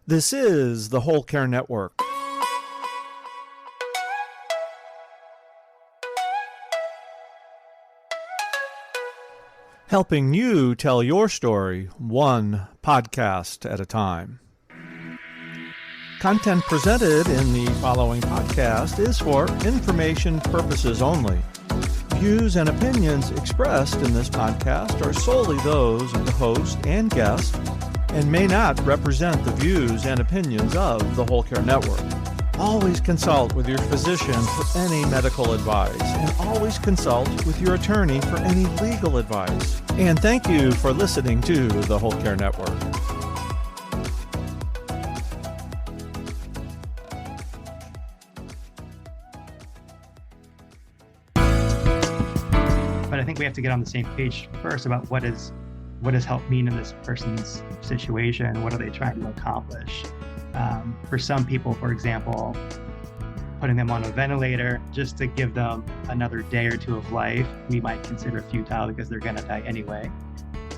This is the Whole Care Network. Helping you tell your story one podcast at a time. Content presented in the following podcast is for information purposes only. Views and opinions expressed in this podcast are solely those of the host and guest and may not represent the views and opinions of the Whole Care Network. Always consult with your physician for any medical advice, and always consult with your attorney for any legal advice. And thank you for listening to the Whole Care Network. But I think we have to get on the same page first about what does help mean in this person's situation? What are they trying to accomplish? For some people, for example, putting them on a ventilator just to give them another day or two of life, we might consider futile because they're going to die anyway.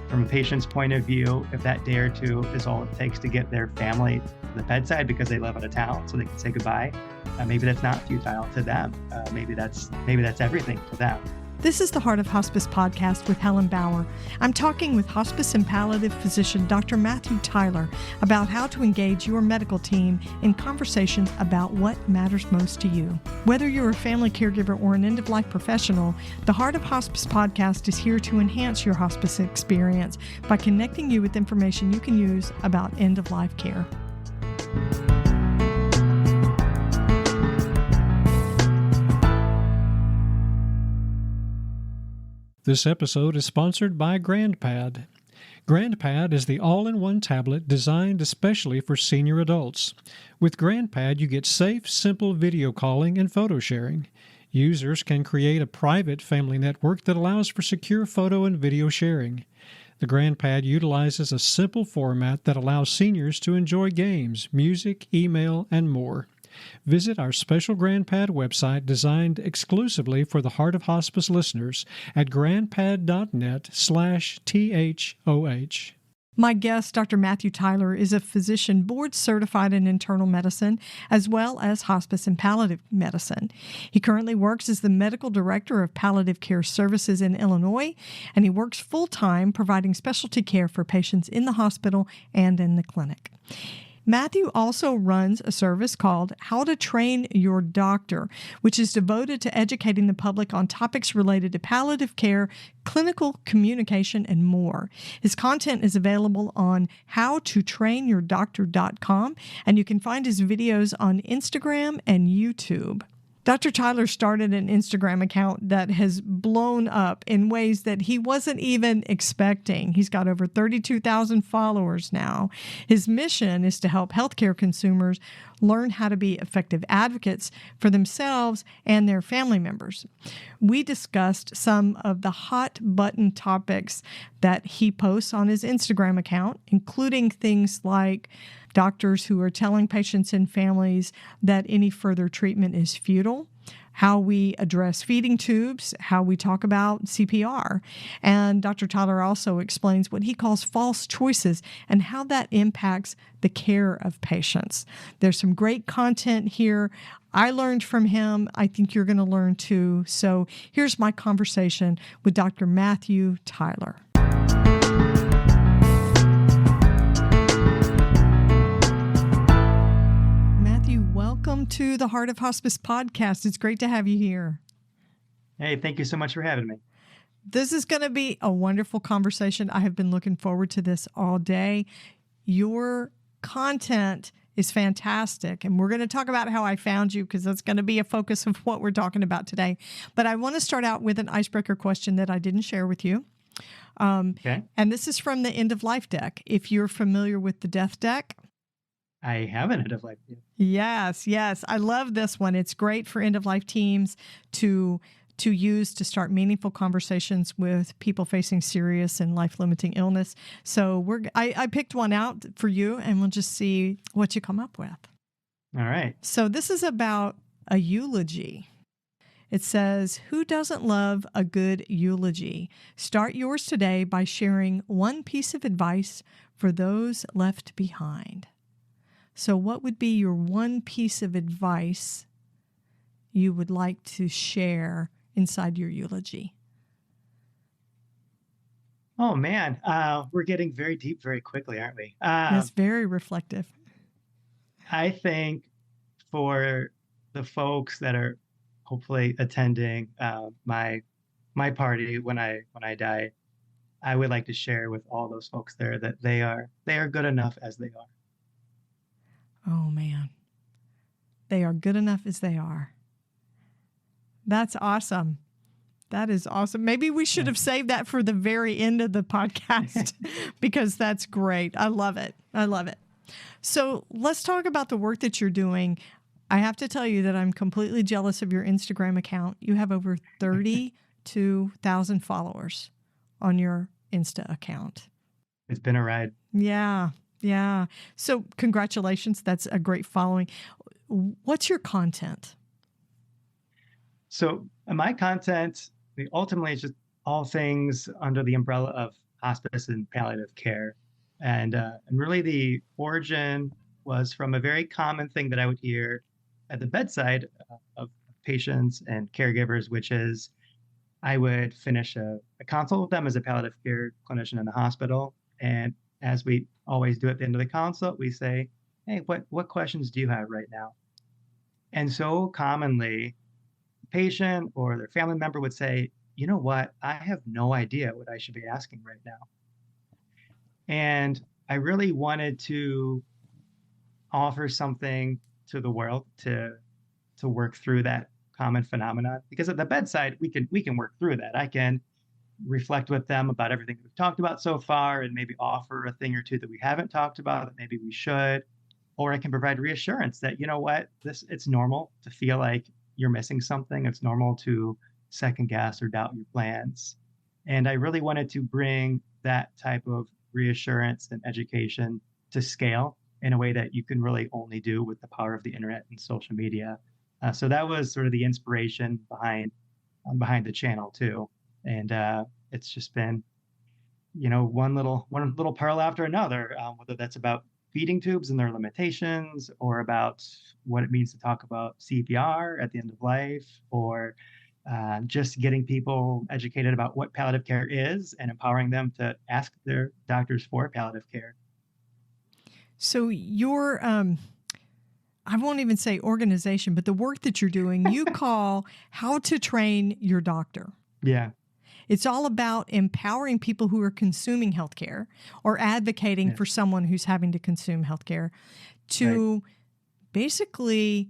From a patient's point of view, if that day or two is all it takes to get their family to the bedside because they live out of town so they can say goodbye, maybe that's not futile to them. Maybe that's everything to them. This is the Heart of Hospice podcast with Helen Bauer. I'm talking with hospice and palliative physician Dr. Matthew Tyler about how to engage your medical team in conversations about what matters most to you. Whether you're a family caregiver or an end-of-life professional, the Heart of Hospice podcast is here to enhance your hospice experience by connecting you with information you can use about end-of-life care. This episode is sponsored by GrandPad. GrandPad is the all-in-one tablet designed especially for senior adults. With GrandPad, you get safe, simple video calling and photo sharing. Users can create a private family network that allows for secure photo and video sharing. The GrandPad utilizes a simple format that allows seniors to enjoy games, music, email, and more. Visit our special GrandPad website designed exclusively for the Heart of Hospice listeners at grandpad.net/THOH. My guest, Dr. Matthew Tyler, is a physician board certified in internal medicine as well as hospice and palliative medicine. He currently works as the medical director of palliative care services in Illinois, and he works full-time providing specialty care for patients in the hospital and in the clinic. Matthew also runs a service called How to Train Your Doctor, which is devoted to educating the public on topics related to palliative care, clinical communication, and more. His content is available on howtotrainyourdoctor.com, and you can find his videos on Instagram and YouTube. Dr. Tyler started an Instagram account that has blown up in ways that he wasn't even expecting. He's got over 32,000 followers now. His mission is to help healthcare consumers learn how to be effective advocates for themselves and their family members. We discussed some of the hot button topics that he posts on his Instagram account, including things like doctors who are telling patients and families that any further treatment is futile, how we address feeding tubes, how we talk about CPR. And Dr. Tyler also explains what he calls false choices and how that impacts the care of patients. There's some great content here. I learned from him. I think you're going to learn too. So here's my conversation with Dr. Matthew Tyler. Welcome to the Heart of Hospice podcast. It's great to have you here. Hey, thank you so much for having me. This is going to be a wonderful conversation. I have been looking forward to this all day. Your content is fantastic, and we're going to talk about how I found you because that's going to be a focus of what we're talking about today. But I want to start out with an icebreaker question that I didn't share with you. Okay. And this is from the End of Life deck. If you're familiar with the death deck. I have an end-of-life. Yes. I love this one. It's great for end-of-life teams to use to start meaningful conversations with people facing serious and life-limiting illness. So I picked one out for you, and we'll just see what you come up with. All right. So this is about a eulogy. It says, who doesn't love a good eulogy? Start yours today by sharing one piece of advice for those left behind. So, what would be your one piece of advice you would like to share inside your eulogy? Oh man, we're getting very deep very quickly, aren't we? That's very reflective. I think for the folks that are hopefully attending my party when I die, I would like to share with all those folks there that they are good enough as they are. Oh, man. They are good enough as they are. That's awesome. That is awesome. Maybe we should have saved that for the very end of the podcast because that's great. I love it. I love it. So let's talk about the work that you're doing. I have to tell you that I'm completely jealous of your Instagram account. You have over 32,000 followers on your Insta account. It's been a ride. Yeah. Yeah. So congratulations. That's a great following. What's your content? So my content ultimately is just all things under the umbrella of hospice and palliative care. And really the origin was from a very common thing that I would hear at the bedside of patients and caregivers, which is I would finish a consult with them as a palliative care clinician in the hospital. And as we always do at the end of the consult, we say, hey, what questions do you have right now? And so commonly, the patient or their family member would say, you know what? I have no idea what I should be asking right now. And I really wanted to offer something to the world to work through that common phenomenon. Because at the bedside, we can work through that. I can reflect with them about everything that we've talked about so far and maybe offer a thing or two that we haven't talked about that maybe we should. Or I can provide reassurance that, you know what, it's normal to feel like you're missing something. It's normal to second guess or doubt your plans. And I really wanted to bring that type of reassurance and education to scale in a way that you can really only do with the power of the internet and social media. So that was sort of the inspiration behind the channel too. And it's just been, one little pearl after another, whether that's about feeding tubes and their limitations, or about what it means to talk about CPR at the end of life, or just getting people educated about what palliative care is and empowering them to ask their doctors for palliative care. So your, I won't even say organization, but the work that you're doing, you call How to Train Your Doctor. Yeah. It's all about empowering people who are consuming healthcare or advocating for someone who's having to consume healthcare to basically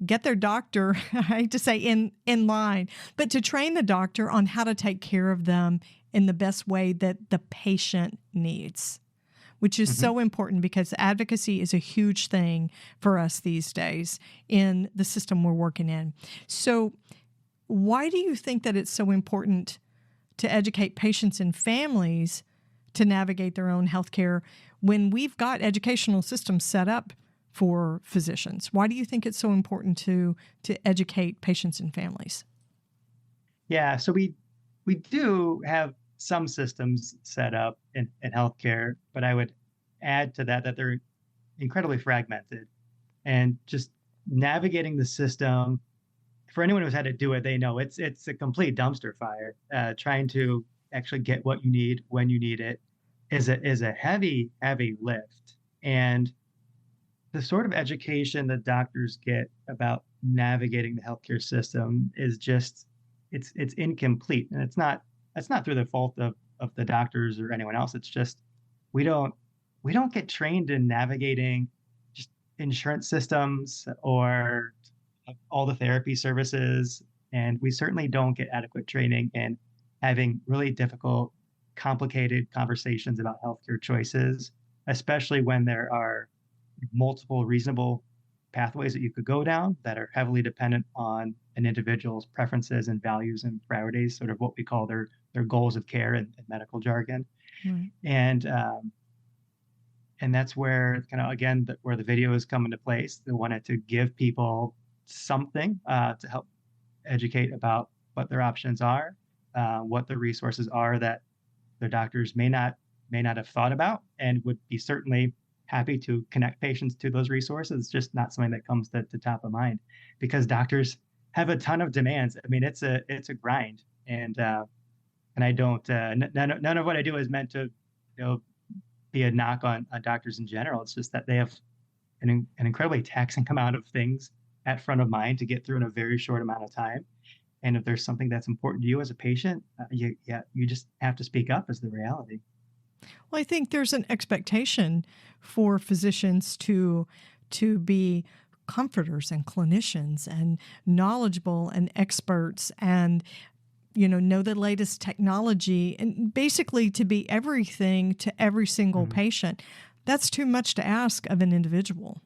get their doctor, I hate to say in line, but to train the doctor on how to take care of them in the best way that the patient needs, which is so important because advocacy is a huge thing for us these days in the system we're working in. So why do you think that it's so important to educate patients and families to navigate their own healthcare when we've got educational systems set up for physicians? Why do you think it's so important to educate patients and families? Yeah, so we do have some systems set up in healthcare, but I would add to that they're incredibly fragmented, and just navigating the system. For anyone who's had to do it, they know it's a complete dumpster fire. Trying to actually get what you need when you need it is a heavy lift. And the sort of education that doctors get about navigating the healthcare system is just it's incomplete, and that's not through the fault of the doctors or anyone else. It's just we don't get trained in navigating just insurance systems or all the therapy services, and we certainly don't get adequate training in having really difficult, complicated conversations about healthcare choices, especially when there are multiple reasonable pathways that you could go down that are heavily dependent on an individual's preferences and values and priorities, sort of what we call their goals of care in medical jargon. Right. And that's where kind of, again, where the videos come into place. They wanted to give people something to help educate about what their options are, what the resources are that their doctors may not have thought about, and would be certainly happy to connect patients to those resources. It's just not something that comes to top of mind because doctors have a ton of demands. I mean, it's a grind, and I don't none of what I do is meant to, be a knock on doctors in general. It's just that they have an incredibly taxing amount of things at front of mind to get through in a very short amount of time. And if there's something that's important to you as a patient, you just have to speak up is the reality. Well, I think there's an expectation for physicians to be comforters and clinicians and knowledgeable and experts and know the latest technology and basically to be everything to every single patient. That's too much to ask of an individual.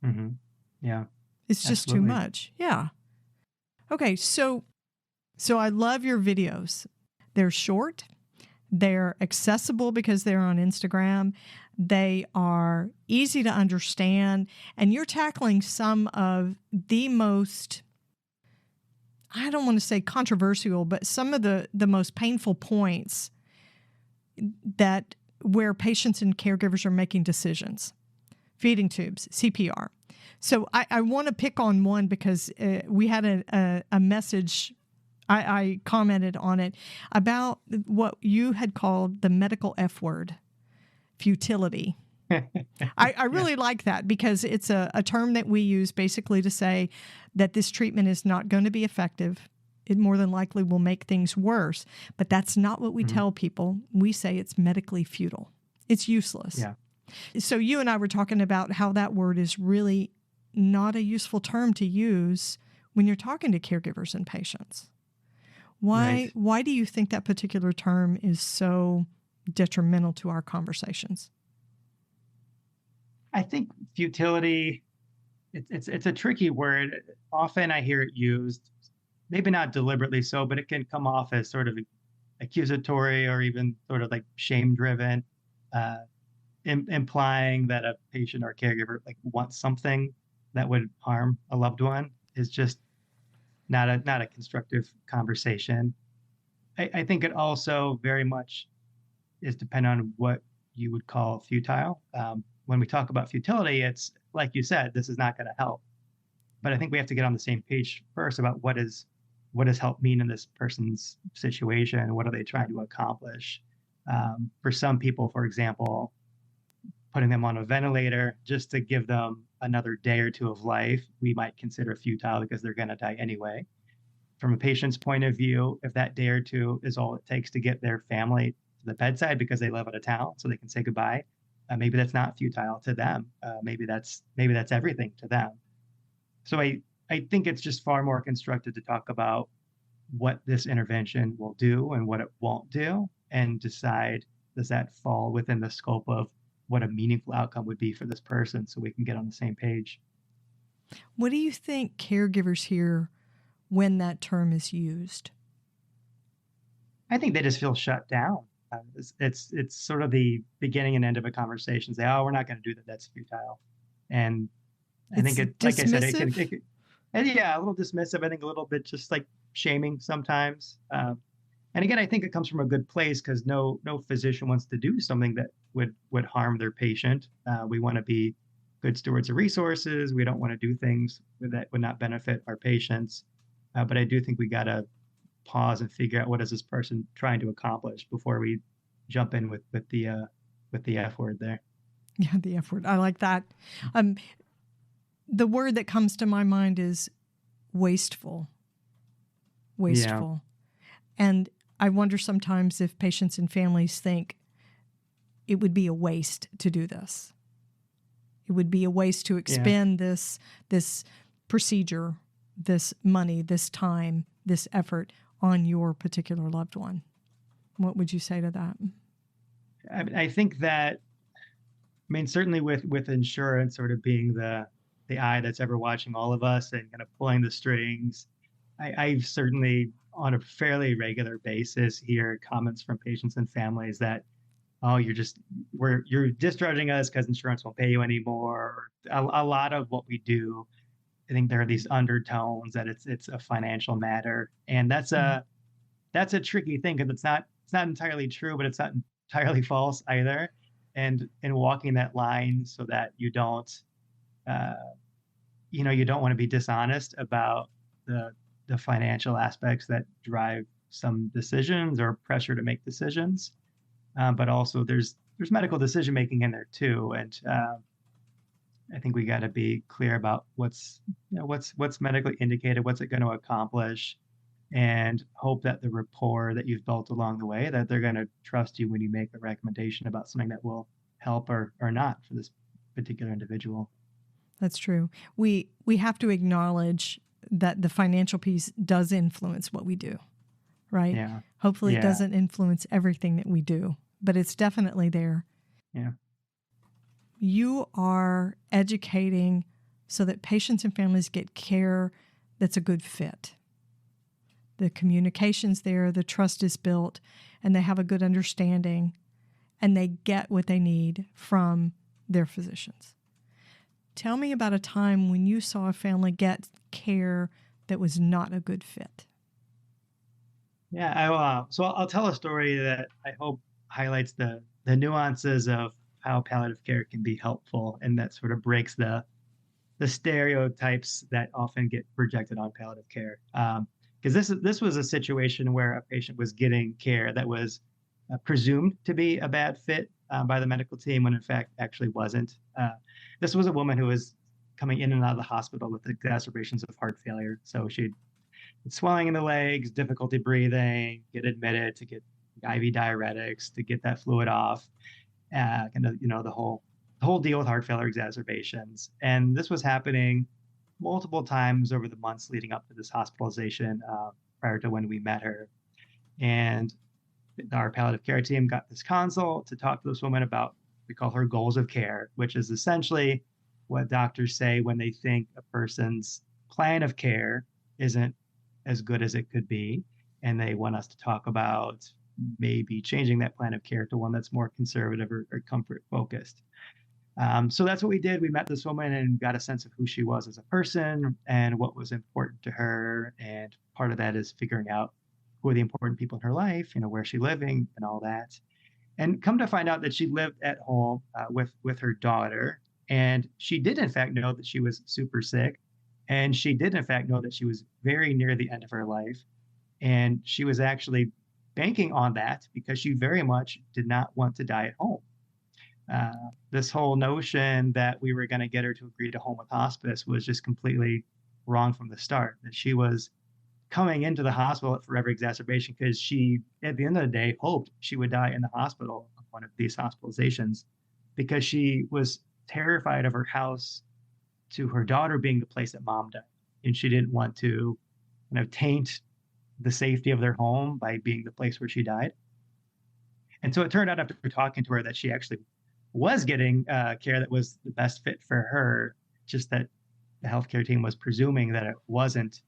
Mm-hmm. Yeah. It's just too much. Yeah. Okay. So I love your videos. They're short. They're accessible because they're on Instagram. They are easy to understand. And you're tackling some of the most, I don't want to say controversial, but some of the most painful points that where patients and caregivers are making decisions. Feeding tubes, CPR. So I want to pick on one because we had a message, I commented on it, about what you had called the medical F word, futility. I really like that because it's a term that we use basically to say that this treatment is not going to be effective. It more than likely will make things worse. But that's not what we tell people. We say it's medically futile. It's useless. Yeah. So you and I were talking about how that word is really not a useful term to use when you're talking to caregivers and patients. Why do you think that particular term is so detrimental to our conversations? I think futility, it's a tricky word. Often I hear it used, maybe not deliberately so, but it can come off as sort of accusatory or even sort of like shame-driven, implying that a patient or caregiver wants something that would harm a loved one is just not a constructive conversation. I think it also very much is dependent on what you would call futile. When we talk about futility, it's like you said, this is not going to help. But I think we have to get on the same page first about what does help mean in this person's situation? What are they trying to accomplish? For some people, for example, putting them on a ventilator just to give them another day or two of life, we might consider futile because they're going to die anyway. From a patient's point of view, if that day or two is all it takes to get their family to the bedside because they live out of town so they can say goodbye, maybe that's not futile to them. Maybe that's everything to them. So I think it's just far more constructive to talk about what this intervention will do and what it won't do, and decide, does that fall within the scope of what a meaningful outcome would be for this person so we can get on the same page. What do you think caregivers hear when that term is used? I think they just feel shut down. It's sort of the beginning and end of a conversation. Say, oh, we're not going to do that. That's futile. And I think it, like I said, it could, and yeah, a little dismissive. I think a little bit just like shaming sometimes. And again, I think it comes from a good place because no physician wants to do something that would harm their patient. We want to be good stewards of resources. We don't want to do things that would not benefit our patients. But I do think we got to pause and figure out what is this person trying to accomplish before we jump in with the F word there. Yeah, the F word. I like that. The word that comes to my mind is wasteful. Wasteful. Yeah. And I wonder sometimes if patients and families think it would be a waste to do this. It would be a waste to expend this procedure, this money, this time, this effort on your particular loved one. What would you say to that? I think that, certainly with insurance sort of being the eye that's ever watching all of us and kind of pulling the strings, I've certainly on a fairly regular basis hear comments from patients and families that, oh, you're discharging us because insurance won't pay you anymore. A lot of what we do, I think there are these undertones that it's a financial matter, and that's a tricky thing because it's not entirely true, but it's not entirely false either. and walking that line so that you don't, you don't want to be dishonest about the financial aspects that drive some decisions or pressure to make decisions. But also there's medical decision making in there too, and I think we got to be clear about what's medically indicated, what's it going to accomplish, and hope that the rapport that you've built along the way, that they're going to trust you when you make a recommendation about something that will help or not for this particular individual. That's true. We have to acknowledge that the financial piece does influence what we do, right? Yeah. Hopefully it Yeah. doesn't influence everything that we do, but it's definitely there. Yeah. You are educating so that patients and families get care that's a good fit. The communication's there, the trust is built, and they have a good understanding, and they get what they need from their physicians. Tell me about a time when you saw a family get care that was not a good fit. Yeah, so I'll tell a story that I hope highlights the nuances of how palliative care can be helpful, and that sort of breaks the stereotypes that often get projected on palliative care. Because this was a situation where a patient was getting care that was presumed to be a bad fit by the medical team, when in fact actually wasn't. This was a woman who was coming in and out of the hospital with exacerbations of heart failure. So she had swelling in the legs, difficulty breathing, get admitted to get IV diuretics to get that fluid off, the whole deal with heart failure exacerbations. And this was happening multiple times over the months leading up to this hospitalization prior to when we met her. And our palliative care team got this consult to talk to this woman about, we call her goals of care, which is essentially what doctors say when they think a person's plan of care isn't as good as it could be. And they want us to talk about maybe changing that plan of care to one that's more conservative or comfort focused. So that's what we did. We met this woman and got a sense of who she was as a person and what was important to her. And part of that is figuring out who are the important people in her life, where she's living and all that. And come to find out that she lived at home with her daughter. And she did, in fact, know that she was super sick. And she did, in fact, know that she was very near the end of her life. And she was actually banking on that because she very much did not want to die at home. This whole notion that we were going to get her to agree to home with hospice was just completely wrong from the start. That she was coming into the hospital for every exacerbation because she, at the end of the day, hoped she would die in the hospital of one of these hospitalizations, because she was terrified of her house to her daughter being the place that mom died. And she didn't want to taint the safety of their home by being the place where she died. And so it turned out, after talking to her, that she actually was getting care that was the best fit for her, just that the healthcare team was presuming that it wasn't,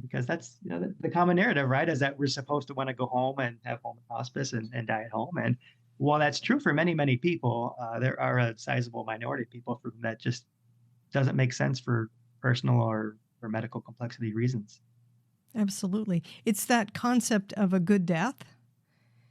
because that's the common narrative, right? Is that we're supposed to want to go home and have home hospice and die at home. And while that's true for many, many people, there are a sizable minority of people for whom that just doesn't make sense for personal or medical complexity reasons. Absolutely. It's that concept of a good death.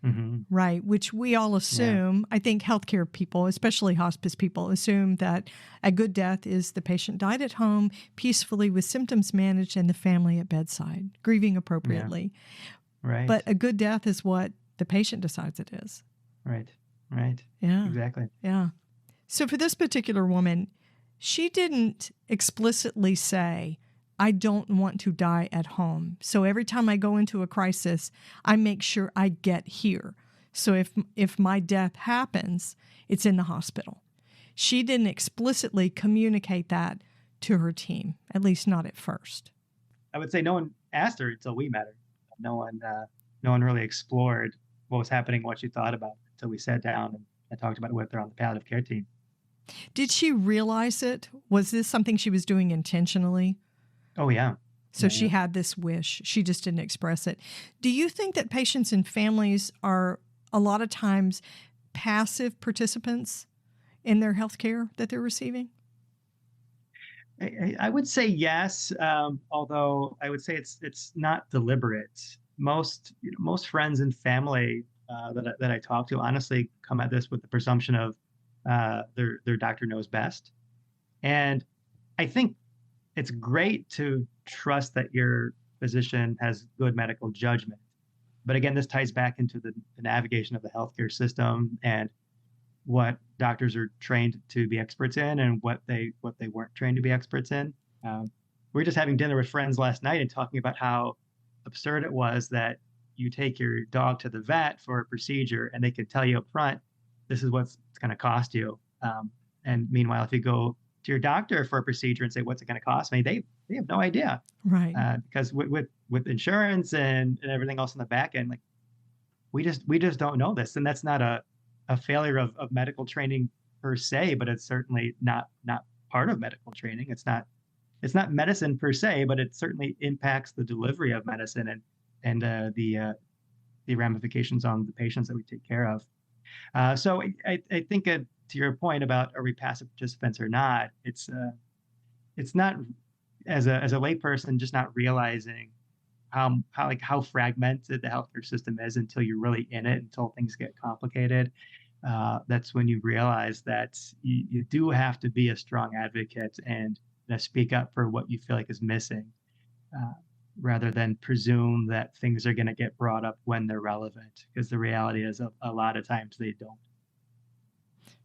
Mm-hmm. Right, which we all assume. Yeah. I think healthcare people, especially hospice people, assume that a good death is the patient died at home peacefully with symptoms managed and the family at bedside, grieving appropriately. Yeah. Right. But a good death is what the patient decides it is. Right. Yeah. Exactly. Yeah. So for this particular woman, she didn't explicitly say, I don't want to die at home. So every time I go into a crisis, I make sure I get here. So if my death happens, it's in the hospital. She didn't explicitly communicate that to her team, at least not at first. I would say no one asked her until we met her. No one really explored what was happening, what she thought about it, until we sat down and talked about it with her on the palliative care team. Did she realize it? Was this something she was doing intentionally? Oh, yeah. So she had this wish. She just didn't express it. Do you think that patients and families are a lot of times passive participants in their health care that they're receiving? I would say yes, although I would say it's not deliberate. Most friends and family that I talk to honestly come at this with the presumption of their doctor knows best. And I think it's great to trust that your physician has good medical judgment. But again, this ties back into the navigation of the healthcare system and what doctors are trained to be experts in and what they weren't trained to be experts in. We were just having dinner with friends last night and talking about how absurd it was that you take your dog to the vet for a procedure and they can tell you up front, this is what it's going to cost you. And meanwhile, if you go to your doctor for a procedure and say, what's it going to cost me? They have no idea. Right. Because with insurance and everything else in the back end, like we just don't know this. And that's not a failure of medical training per se, but it's certainly not part of medical training. It's not medicine per se, but it certainly impacts the delivery of medicine and the ramifications on the patients that we take care of. So I think to your point about are we passive participants or not, it's not as a layperson just not realizing how fragmented the healthcare system is until you're really in it, until things get complicated. That's when you realize that you do have to be a strong advocate and speak up for what you feel like is missing, rather than presume that things are going to get brought up when they're relevant, because the reality is a lot of times they don't.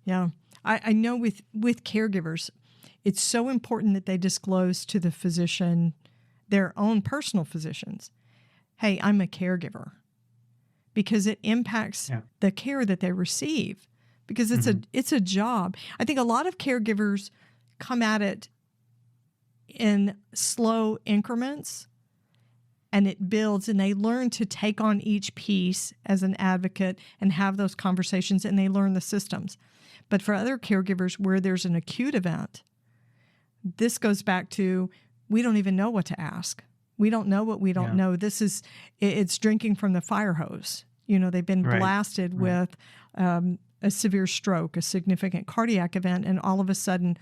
Yeah. I know with caregivers, it's so important that they disclose to the physician, their own personal physicians, hey, I'm a caregiver, because it impacts the care that they receive, because it's a job. I think a lot of caregivers come at it in slow increments, and it builds, and they learn to take on each piece as an advocate and have those conversations, and they learn the systems. But for other caregivers where there's an acute event, this goes back to, we don't even know what to ask. We don't know what we don't know. It's drinking from the fire hose. They've been blasted with a severe stroke, a significant cardiac event, and all of a sudden,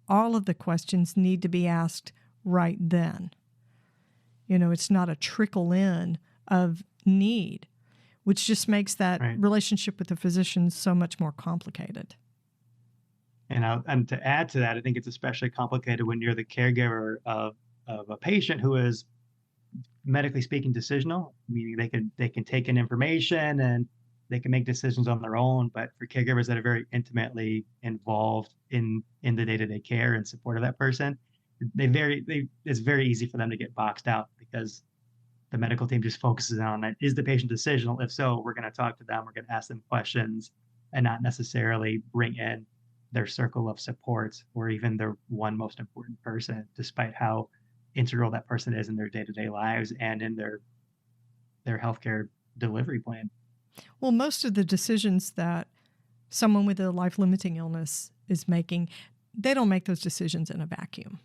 all of the questions need to be asked right then. It's not a trickle in of need, which just makes that relationship with the physician so much more complicated. And to add to that, I think it's especially complicated when you're the caregiver of a patient who is, medically speaking, decisional, meaning they can take in information and they can make decisions on their own. But for caregivers that are very intimately involved in the day-to-day care and support of that person, it's very easy for them to get boxed out, because the medical team just focuses on that. Is the patient decisional? If so, we're going to talk to them. We're going to ask them questions and not necessarily bring in their circle of supports or even their one most important person, despite how integral that person is in their day-to-day lives and in their healthcare delivery plan. Well, most of the decisions that someone with a life-limiting illness is making, they don't make those decisions in a vacuum.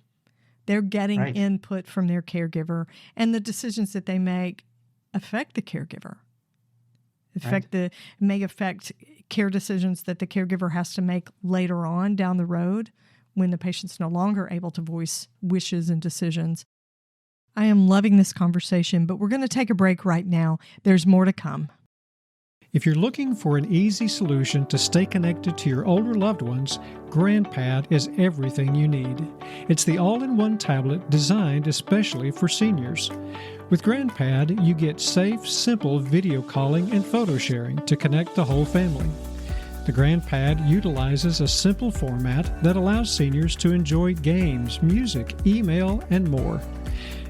They're getting input from their caregiver, and the decisions that they make affect the caregiver. May affect care decisions that the caregiver has to make later on down the road when the patient's no longer able to voice wishes and decisions. I am loving this conversation, but we're going to take a break right now. There's more to come. If you're looking for an easy solution to stay connected to your older loved ones, GrandPad is everything you need. It's the all-in-one tablet designed especially for seniors. With GrandPad, you get safe, simple video calling and photo sharing to connect the whole family. The GrandPad utilizes a simple format that allows seniors to enjoy games, music, email, and more.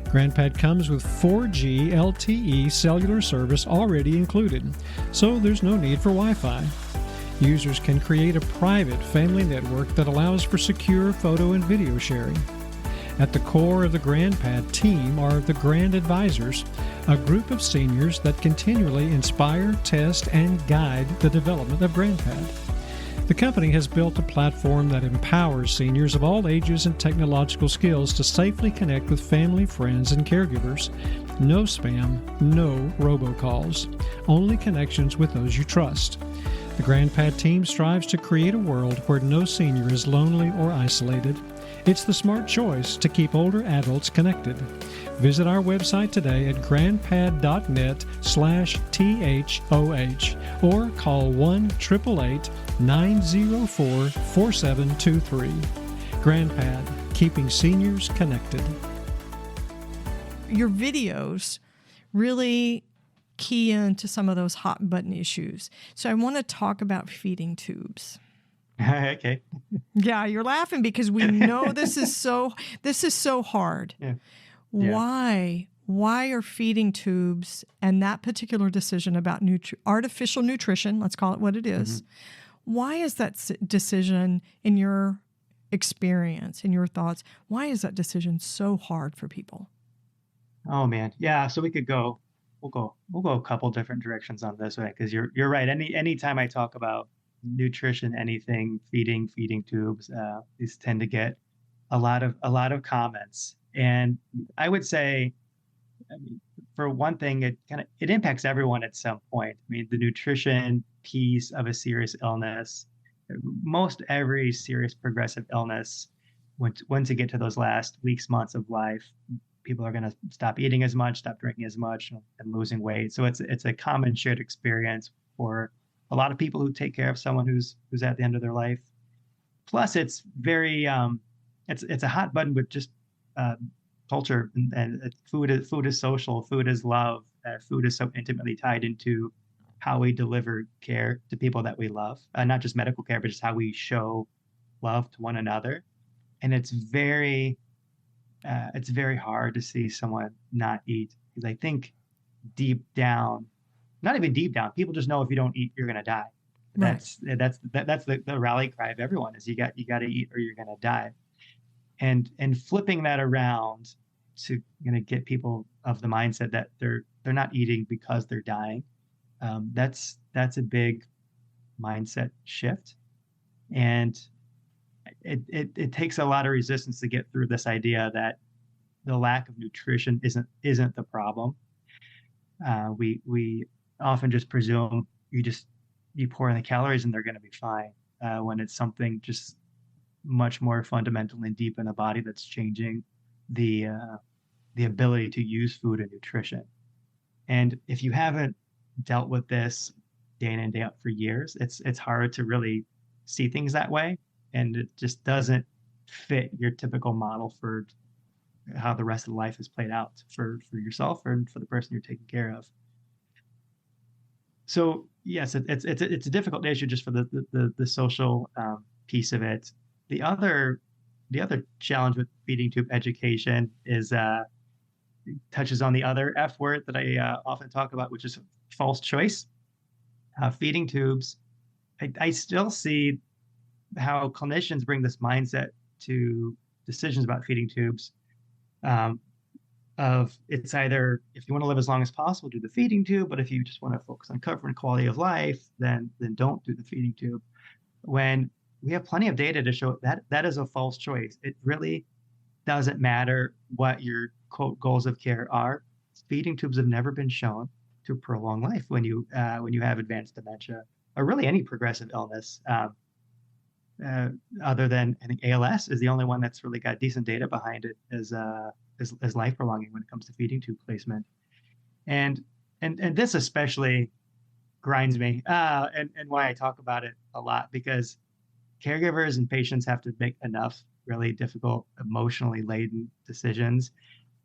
GrandPad comes with 4G LTE cellular service already included, so there's no need for Wi-Fi. Users can create a private family network that allows for secure photo and video sharing. At the core of the GrandPad team are the Grand Advisors, a group of seniors that continually inspire, test, and guide the development of GrandPad. The company has built a platform that empowers seniors of all ages and technological skills to safely connect with family, friends, and caregivers. No spam, no robocalls, only connections with those you trust. The GrandPad team strives to create a world where no senior is lonely or isolated. It's the smart choice to keep older adults connected. Visit our website today at grandpad.net/THOH or call 1-888-904-4723. GrandPad, keeping seniors connected. Your videos really key into some of those hot button issues. So I want to talk about feeding tubes. Okay. Yeah, you're laughing because we know this is so hard. Yeah. Why are feeding tubes and that particular decision about artificial nutrition, let's call it what it is, why is that decision, in your experience, in your thoughts, why is that decision so hard for people? Oh man. Yeah. So we'll go a couple different directions on this way, because you're right. Anytime I talk about nutrition, anything, feeding tubes, these tend to get a lot of comments. And I would say, I mean, for one thing, it impacts everyone at some point. I mean, the nutrition piece of a serious illness, most every serious progressive illness, once you get to those last weeks, months of life, people are going to stop eating as much, stop drinking as much, and losing weight. So it's a common shared experience for a lot of people who take care of someone who's at the end of their life. Plus, it's very it's a hot button with just culture, and food is social, food is love, food is so intimately tied into how we deliver care to people that we love, not just medical care, but just how we show love to one another. And it's very hard to see someone not eat, because I think deep down, not even deep down, people just know if you don't eat, you're going to die. Right. That's the rally cry of everyone is you got to eat or you're going to die. And flipping that around to get people of the mindset that they're not eating because they're dying, that's a big mindset shift. And it takes a lot of resistance to get through this idea that the lack of nutrition isn't the problem. We often just presume you pour in the calories and they're going to be fine, when it's something just much more fundamental and deep in the body that's changing the ability to use food and nutrition. And if you haven't dealt with this day in and day out for years, it's hard to really see things that way, and it just doesn't fit your typical model for how the rest of life is played out for yourself and for the person you're taking care of. So yes, it's a difficult issue just for the social piece of it. The other challenge with feeding tube education is touches on the other F word that I often talk about, which is false choice. Feeding tubes, I still see how clinicians bring this mindset to decisions about feeding tubes. Of it's either, if you want to live as long as possible, do the feeding tube, but if you just want to focus on comfort and quality of life, then don't do the feeding tube. When we have plenty of data to show that is a false choice. It really doesn't matter what your quote goals of care are. Feeding tubes have never been shown to prolong life when you have advanced dementia or really any progressive illness. Other than, I think, ALS is the only one that's really got decent data behind it as life prolonging when it comes to feeding tube placement. And this especially grinds me, and why I talk about it a lot, because caregivers and patients have to make enough really difficult, emotionally laden decisions.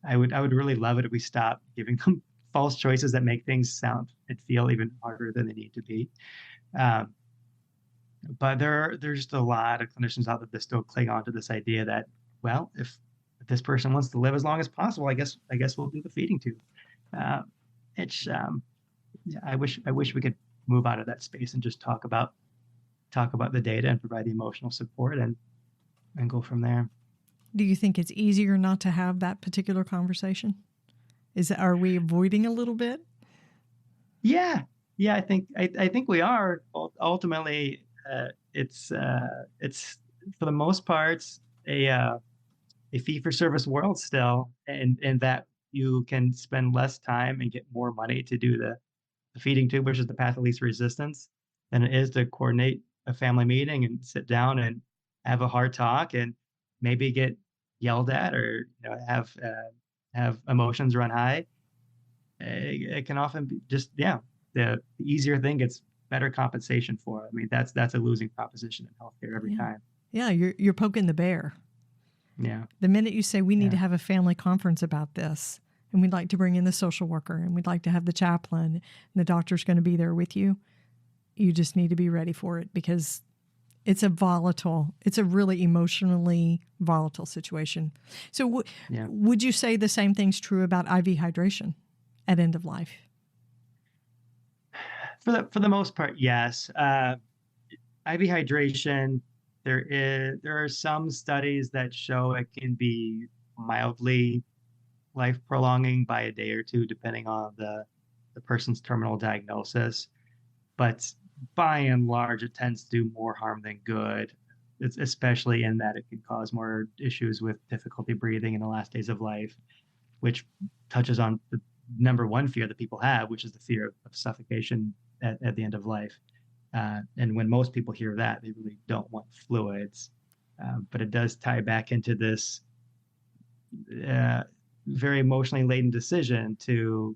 I would really love it if we stop giving them false choices that make things sound and feel even harder than they need to be. But there's just a lot of clinicians out there that still cling on to this idea that, well, if this person wants to live as long as possible, I guess we'll do the feeding tube. I wish we could move out of that space and just talk about the data and provide the emotional support and go from there. Do you think it's easier not to have that particular conversation? Are we avoiding a little bit? Yeah. I think we are. Ultimately, it's for the most part a fee-for-service world still, and that you can spend less time and get more money to do the feeding tube, which is the path of least resistance, than it is to coordinate a family meeting and sit down and have a hard talk. And maybe get yelled at or have emotions run high, it can often be just the easier thing gets better compensation for. I mean, that's a losing proposition in healthcare every time. Yeah, you're poking the bear. Yeah. The minute you say we need to have a family conference about this, and we'd like to bring in the social worker, and we'd like to have the chaplain, and the doctor's going to be there with you, you just need to be ready for it, because it's a really emotionally volatile situation. So would you say the same thing's true about IV hydration at end of life? For the most part, yes. IV hydration, there are some studies that show it can be mildly life prolonging by a day or two, depending on the person's terminal diagnosis. But by and large, it tends to do more harm than good. It's especially in that it can cause more issues with difficulty breathing in the last days of life, which touches on the number one fear that people have, which is the fear of suffocation at the end of life. And when most people hear that, they really don't want fluids. But it does tie back into this very emotionally laden decision to,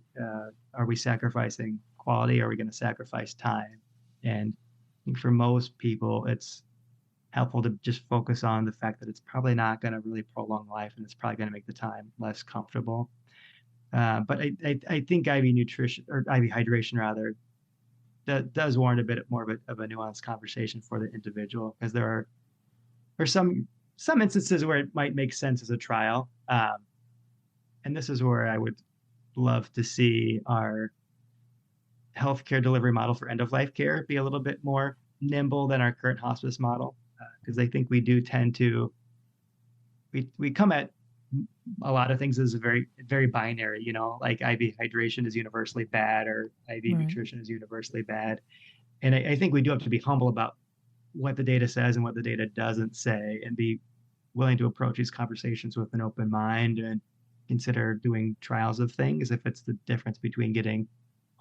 are we sacrificing quality? Or are we going to sacrifice time? And I think for most people, it's helpful to just focus on the fact that it's probably not going to really prolong life, and it's probably going to make the time less comfortable. But I think IV nutrition, or IV hydration rather, that does warrant a bit more of a nuanced conversation for the individual, because there are some instances where it might make sense as a trial. And this is where I would love to see our healthcare delivery model for end-of-life care be a little bit more nimble than our current hospice model, because I think we do tend to we come at a lot of things as a very, very binary, like IV hydration is universally bad, or IV nutrition is universally bad. And I think we do have to be humble about what the data says and what the data doesn't say, and be willing to approach these conversations with an open mind and consider doing trials of things if it's the difference between getting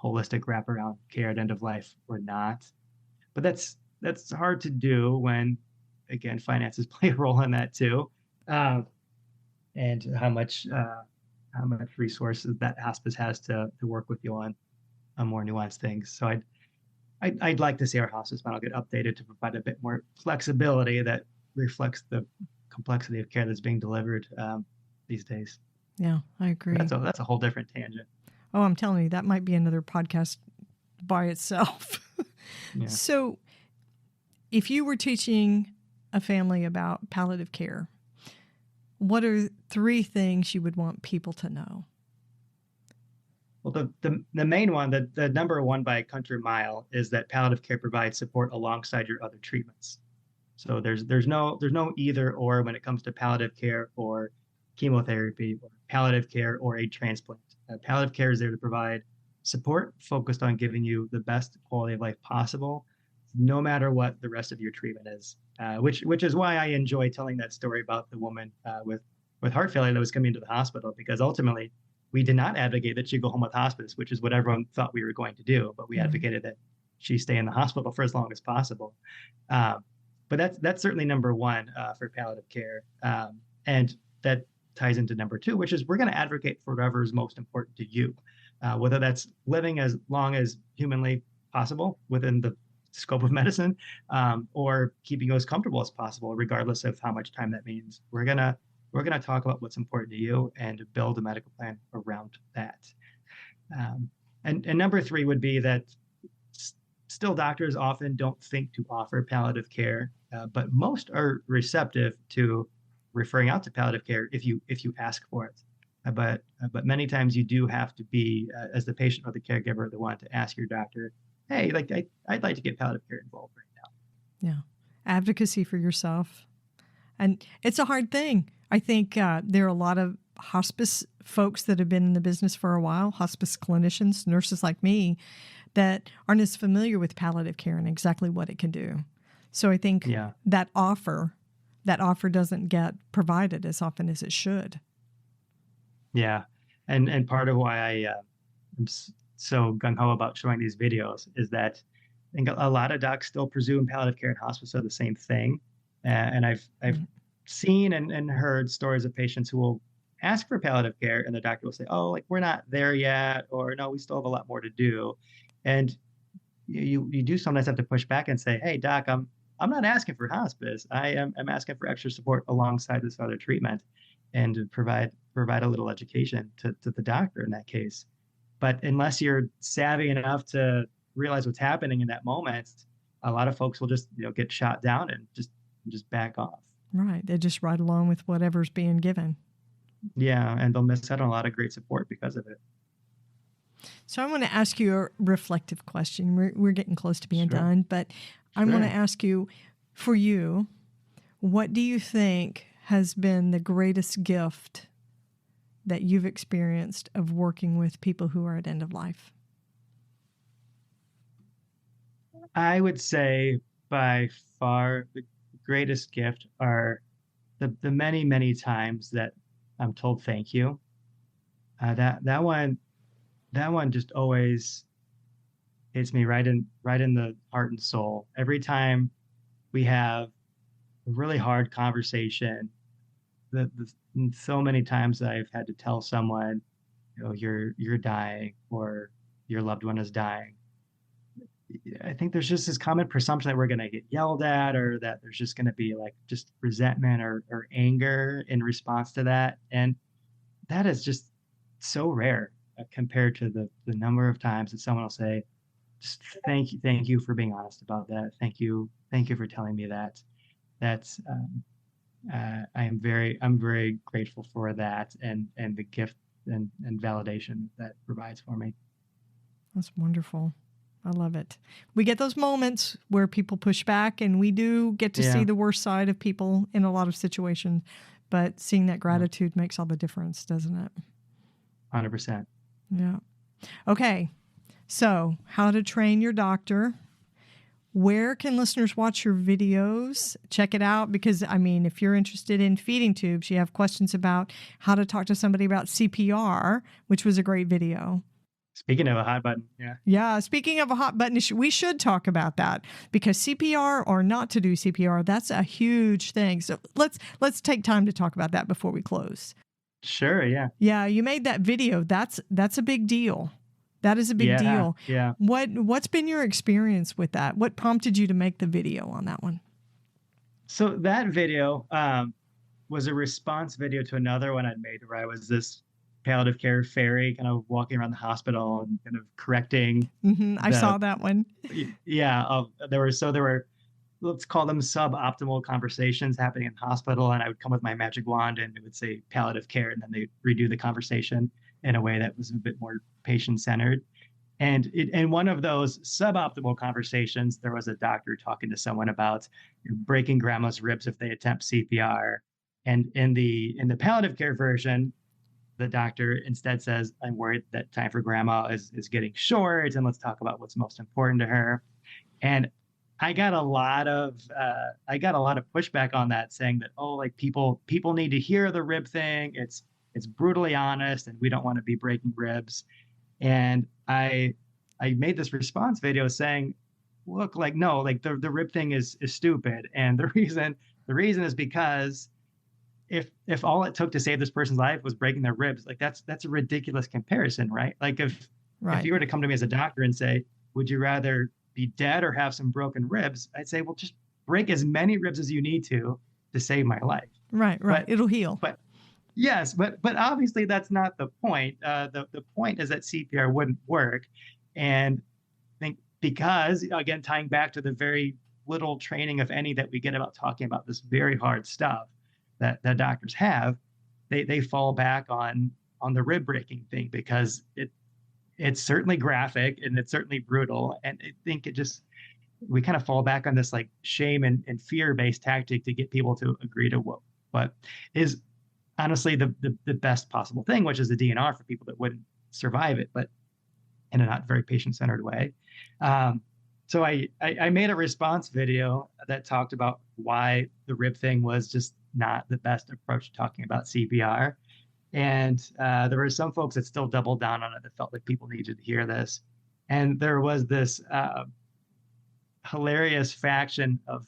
holistic wraparound care at end of life or not. But that's hard to do when, again, finances play a role in that too. And how much resources that hospice has to work with you on more nuanced things. So I'd like to see our hospice model get updated to provide a bit more flexibility that reflects the complexity of care that's being delivered these days. Yeah, I agree. That's a whole different tangent. Oh, I'm telling you, that might be another podcast by itself. Yeah. So if you were teaching a family about palliative care, what are 3 things you would want people to know? Well, the main one, the number one by a country mile, is that palliative care provides support alongside your other treatments. So there's no either or when it comes to palliative care or chemotherapy, or palliative care or a transplant. Palliative care is there to provide support focused on giving you the best quality of life possible, no matter what the rest of your treatment is. Which is why I enjoy telling that story about the woman with heart failure that was coming into the hospital, because ultimately we did not advocate that she go home with hospice, which is what everyone thought we were going to do, but we advocated that she stay in the hospital for as long as possible. But that's certainly number one for palliative care, and that ties into number 2, which is we're going to advocate for whatever is most important to you, whether that's living as long as humanly possible within the scope of medicine, or keeping you as comfortable as possible, regardless of how much time that means. We're gonna talk about what's important to you and build a medical plan around that. And number 3 would be that still doctors often don't think to offer palliative care, but most are receptive to referring out to palliative care if you ask for it. But many times you do have to be, as the patient or the caregiver, the one to ask your doctor, hey, I'd like to get palliative care involved right now. Yeah. Advocacy for yourself. And it's a hard thing. I think there are a lot of hospice folks that have been in the business for a while, hospice clinicians, nurses like me, that aren't as familiar with palliative care and exactly what it can do. So I think that offer doesn't get provided as often as it should. Yeah. And part of why I am so gung-ho about showing these videos is that I think a lot of docs still presume palliative care and hospice are the same thing. And I've seen and heard stories of patients who will ask for palliative care and the doctor will say, oh, like we're not there yet, or no, we still have a lot more to do. And you do sometimes have to push back and say, hey, doc, I'm not asking for hospice. I'm asking for extra support alongside this other treatment, and to provide a little education to the doctor in that case. But unless you're savvy enough to realize what's happening in that moment, a lot of folks will just get shot down and just back off. Right. They just ride along with whatever's being given. Yeah, and they'll miss out on a lot of great support because of it. So I want to ask you a reflective question. We're getting close to being done, but I want to ask you, for you, what do you think has been the greatest gift that you've experienced of working with people who are at end of life? I would say by far the greatest gift are the many, many times that I'm told thank you. That one just always hits me right in the heart and soul. Every time we have a really hard conversation, so many times I've had to tell someone, you're dying or your loved one is dying. I think there's just this common presumption that we're going to get yelled at, or that there's just going to be like just resentment or anger in response to that. And that is just so rare compared to the number of times that someone will say, just thank you for being honest about that. Thank you for telling me that. That's I'm very grateful for that, and the gift and validation that provides for me. That's wonderful. I love it. We get those moments where people push back, and we do get to see the worst side of people in a lot of situations, but seeing that gratitude makes all the difference, doesn't it? 100%. Yeah. Okay. So, how to train your doctor. Where can listeners watch your videos? Check it out, because, I mean, if you're interested in feeding tubes, you have questions about how to talk to somebody about CPR, which was a great video. Speaking of a hot button, Yeah, speaking of a hot button issue, we should talk about that, because CPR or not to do CPR, that's a huge thing. So let's take time to talk about that before we close. Sure, yeah. Yeah, you made that video. That's a big deal. That is a big deal. Yeah. What's been your experience with that? What prompted you to make the video on that one? So that video was a response video to another one I'd made, where I was this palliative care fairy kind of walking around the hospital and kind of correcting. I saw that one. Yeah. There were, let's call them suboptimal conversations happening in the hospital. And I would come with my magic wand and it would say palliative care. And then they redo the conversation in a way that was a bit more patient centered. And in one of those suboptimal conversations, there was a doctor talking to someone about breaking grandma's ribs if they attempt CPR. And in the palliative care version, the doctor instead says, I'm worried that time for grandma is getting short, and let's talk about what's most important to her. And I got a lot of pushback on that, saying that, oh, like people need to hear the rib thing. It's brutally honest, and we don't want to be breaking ribs. And I made this response video saying, look, like, no, like the rib thing is stupid. And the reason is because if all it took to save this person's life was breaking their ribs, like that's a ridiculous comparison, right? Like if you were to come to me as a doctor and say, would you rather be dead or have some broken ribs? I'd say, well, just break as many ribs as you need to save my life. Right. But, it'll heal. But yes, but obviously that's not the point. The point is that CPR wouldn't work. And I think because, again, tying back to the very little training, if any, that we get about talking about this very hard stuff that doctors have, they fall back on the rib breaking thing, because it's certainly graphic and it's certainly brutal. And I think we kind of fall back on this like shame and fear-based tactic to get people to agree to what is honestly the best possible thing, which is the DNR for people that wouldn't survive it, but in a not very patient-centered way. So I made a response video that talked about why the rib thing was just not the best approach to talking about CPR. And there were some folks that still doubled down on it, that felt like people needed to hear this. And there was this hilarious faction of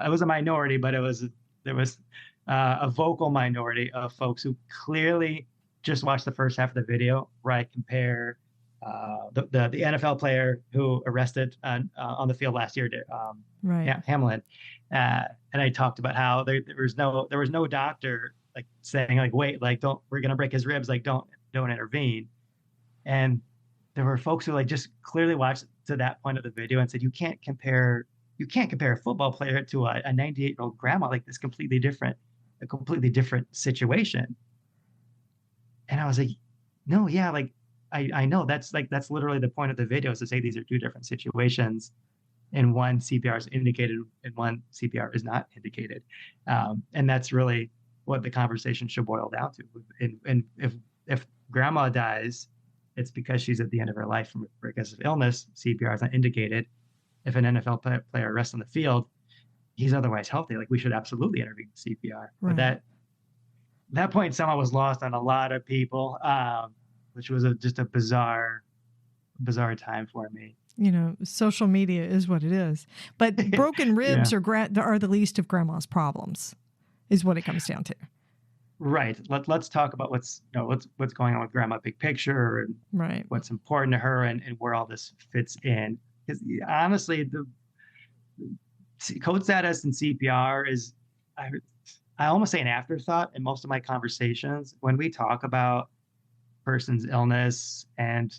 it was a minority, but there was a vocal minority of folks who clearly just watched the first half of the video, where I compare the NFL player who arrested on the field last year, Right. yeah, Hamlin, and I talked about how there was no doctor like saying like, wait, like we're gonna break his ribs, like don't intervene. And there were folks who like just clearly watched to that point of the video and said, you can't compare a football player to a 98-year-old grandma, like a completely different situation. And I was like, no, yeah, like I know that's literally the point of the video, is to say these are two different situations, and one CPR is indicated and one CPR is not indicated. And that's really what the conversation should boil down to. And if grandma dies, it's because she's at the end of her life because of illness. CPR is not indicated. If an NFL player rests on the field, he's otherwise healthy. Like, we should absolutely intervene with CPR. Right. But that point somehow was lost on a lot of people, which was just a bizarre time for me. Social media is what it is. But broken ribs Yeah. are the least of grandma's problems, is what it comes down to. Right. Let's talk about what's going on with grandma big picture, and Right. what's important to her, and where all this fits in. Because honestly, the code status and CPR is, I almost say, an afterthought in most of my conversations. When we talk about person's illness and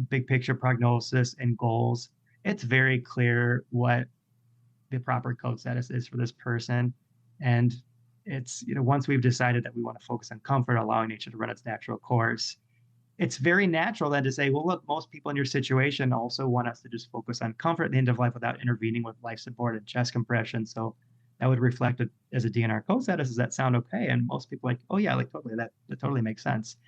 big picture prognosis and goals, it's very clear what the proper code status is for this person. And it's, once we've decided that we want to focus on comfort, allowing nature to run its natural course, it's very natural then to say, well, look, most people in your situation also want us to just focus on comfort at the end of life without intervening with life support and chest compression. So that would reflect it as a DNR code status. Does that sound okay? And most people are like, oh yeah, like totally, that totally makes sense.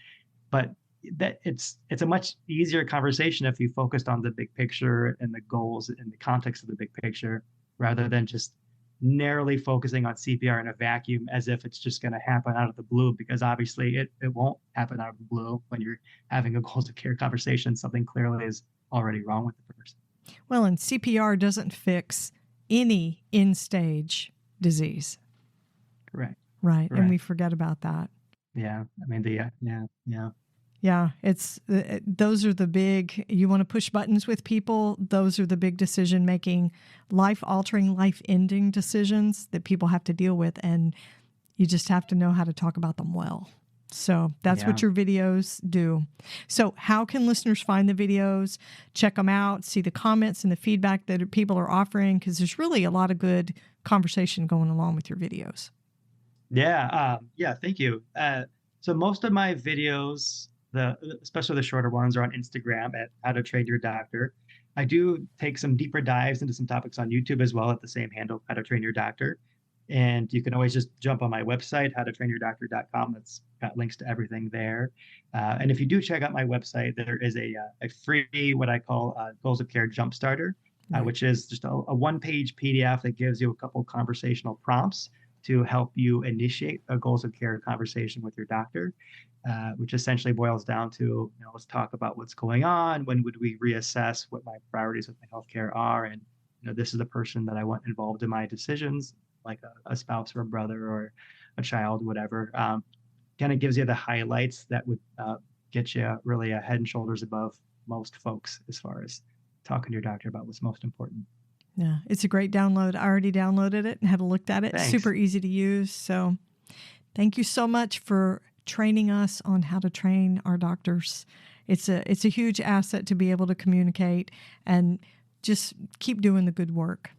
But that it's a much easier conversation if you focused on the big picture and the goals in the context of the big picture, rather than just narrowly focusing on CPR in a vacuum as if it's just going to happen out of the blue, because obviously it won't happen out of the blue. When you're having a goals of care conversation, something clearly is already wrong with the person. Well, and CPR doesn't fix any end-stage disease. Correct. Right. Correct. And we forget about that. Yeah. I mean, Yeah, it's those are the big, you want to push buttons with people, those are the big decision-making, life-altering, life-ending decisions that people have to deal with, and you just have to know how to talk about them well. So that's what your videos do. So how can listeners find the videos, check them out, see the comments and the feedback that people are offering? Because there's really a lot of good conversation going along with your videos. Yeah. Thank you. So most of my videos, especially the shorter ones, are on Instagram at How to Train Your Doctor. I do take some deeper dives into some topics on YouTube as well at the same handle, How to Train Your Doctor. And you can always just jump on my website, howtotrainyourdoctor.com. That's got links to everything there. And if you do check out my website, there is a free, what I call Goals of Care Jump Starter, which is just a one-page PDF that gives you a couple conversational prompts to help you initiate a goals of care conversation with your doctor, which essentially boils down to, let's talk about what's going on. When would we reassess what my priorities with my healthcare are? And, this is the person that I want involved in my decisions, like a spouse or a brother or a child, whatever. Kind of gives you the highlights that would get you really head and shoulders above most folks as far as talking to your doctor about what's most important. Yeah, it's a great download. I already downloaded it and had a look at it. Thanks. Super easy to use. So thank you so much for training us on how to train our doctors. It's a huge asset to be able to communicate, and just keep doing the good work.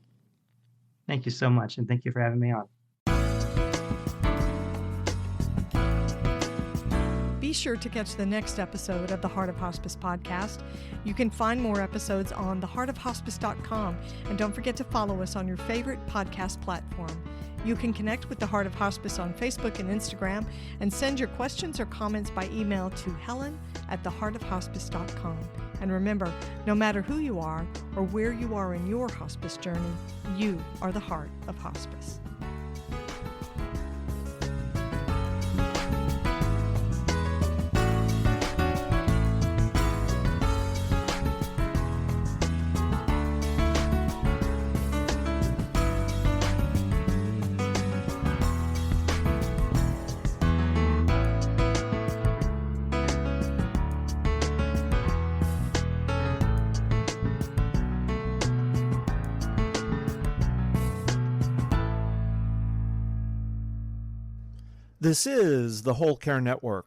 Thank you so much, and thank you for having me on. Be sure to catch the next episode of the Heart of Hospice podcast. You can find more episodes on theheartofhospice.com, and don't forget to follow us on your favorite podcast platform. You can connect with the Heart of Hospice on Facebook and Instagram, and send your questions or comments by email to helen@theheartofhospice.com. And remember, no matter who you are or where you are in your hospice journey, you are the Heart of Hospice. This is the Whole Care Network.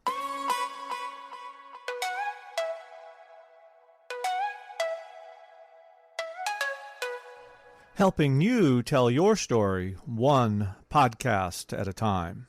Helping you tell your story one podcast at a time.